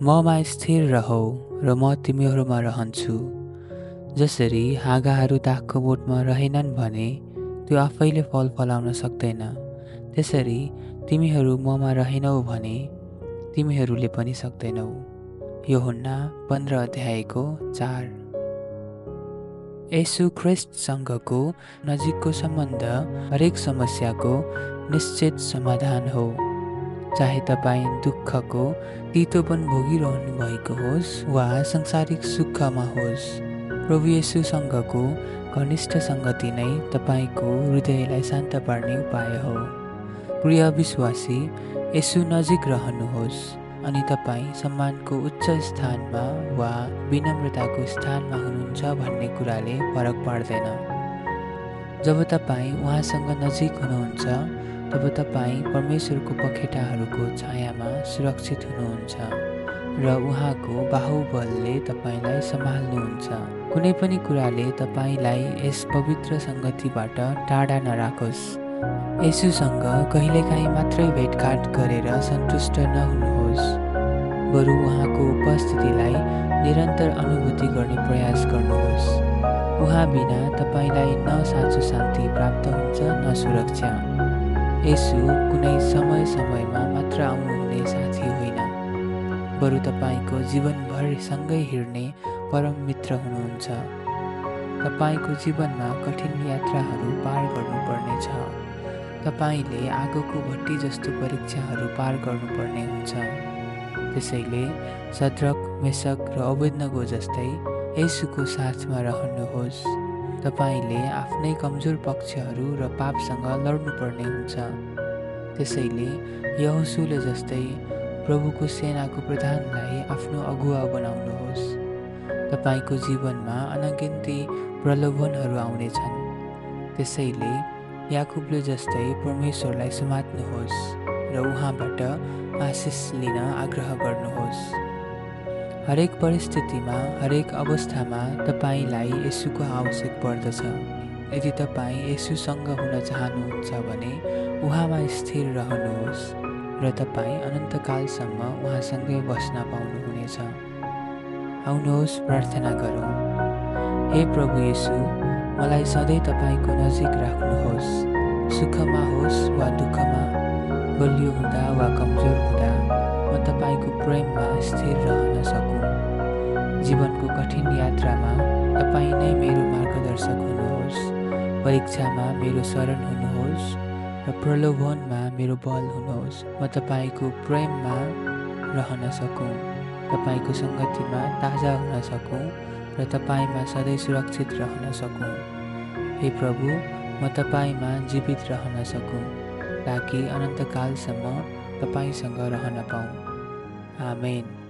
ममा स्थिर रहौ र म तिमीहरूमा रहन्छु। जसरी हाँगाहरू दागको बोटमा रहेनन् भने त्यो आफैले फल फलाउन सक्दैन, त्यसरी तिमीहरू ममा रहेनौ भने तिमीहरूले पनि सक्दैनौ। यूहन्ना 15:4। येशू ख्रिस्टसँगको नजिकको सम्बन्ध हरेक समस्याको निश्चित समाधान हो। चाहे तपाईँ दुःखको तितोपन भोगिरहनु भएको होस् वा सांसारिक सुखमा होस्, प्रभु येशूसँगको घनिष्ठ सङ्गति नै तपाईँको हृदयलाई शान्त पार्ने उपाय हो। प्रिय विश्वासी, येशू नजिक रहनुहोस् अनि तपाईँ सम्मानको उच्च स्थानमा वा विनम्रताको स्थानमा हुनुहुन्छ भन्ने कुराले फरक पार्दैन। जब तपाईँ उहाँसँग नजिक हुनुहुन्छ तब तपाईँ परमेश्वरको पखेटाहरूको छायामा सुरक्षित हुनुहुन्छ र उहाँको बाहुबलले तपाईँलाई सम्हाल्नुहुन्छ। कुनै पनि कुराले तपाईँलाई यस पवित्र सङ्गतिबाट टाढा नराखोस्। येशूसँग कहिलेकाहीँ मात्रै भेटघाट गरेर सन्तुष्ट नहुनुहोस्, बरु उहाँको उपस्थितिलाई निरन्तर अनुभूति गर्ने प्रयास गर्नुहोस्। उहाँ बिना तपाईँलाई न साँचो शान्ति प्राप्त हुन्छ न सुरक्षा। येशू कुनै समयमा मात्र आउनुहुने साथी होइन, बरु तपाईँको जीवनभर सँगै हिँड्ने परम मित्र हुनुहुन्छ। तपाईँको जीवनमा कठिन यात्राहरू पार गर्नुपर्नेछ। तपाईँले आगोको भट्टी जस्तो परीक्षाहरू पार गर्नुपर्ने हुन्छ। त्यसैले सद्रक, मेशक र अबेदनगो जस्तै येशूको साथमा रहनुहोस्। तपाईँले आफ्नै कमजोर पक्षहरू र पापसँग लड्नुपर्ने हुन्छ। त्यसैले यहोशूले जस्तै प्रभुको सेनाको प्रधानलाई आफ्नो अगुवा बनाउनुहोस्। तपाईँको जीवनमा अनगिन्ती प्रलोभनहरू आउनेछन्, त्यसैले याकुबले जस्तै परमेश्वरलाई समात्नुहोस् र उहाँबाट आशिष लिन आग्रह गर्नुहोस्। हरेक परिस्थितिमा, हरेक अवस्थामा तपाईँलाई येशूको आवश्यक पर्दछ। यदि तपाईँ येशूसँग हुन चाहनुहुन्छ भने उहाँमा स्थिर रहनुहोस् र तपाईँ अनन्तकालसम्म उहाँसँगै बस्न पाउनुहुनेछ। आउनुहोस् प्रार्थना गरौँ। हे प्रभु येशू, मलाई सधैँ तपाईँको नजिक राख्नुहोस्। सुखमा होस् वा दुःखमा, बलियो हुँदा वा कमजोर हुँदा म तपाईँको प्रेममा स्थिर रहन सकूँ। जीवनको कठिन यात्रामा तपाईँ नै मेरो मार्गदर्शक हुनुहोस्। परीक्षामा मेरो शरण हुनुहोस् र प्रलोभनमा मेरो बल हुनुहोस्। म तपाईँको प्रेममा रहन सकूँ, तपाईँको सङ्गतिमा ताजा हुन सकूँ र तपाईँमा सधैँ सुरक्षित रहन सकूँ। हे प्रभु, म तपाईँमा जीवित रहन सकूँ ताकि अनन्तकालसम्म तपाईँसँग रहन पाऊँ। आमेन।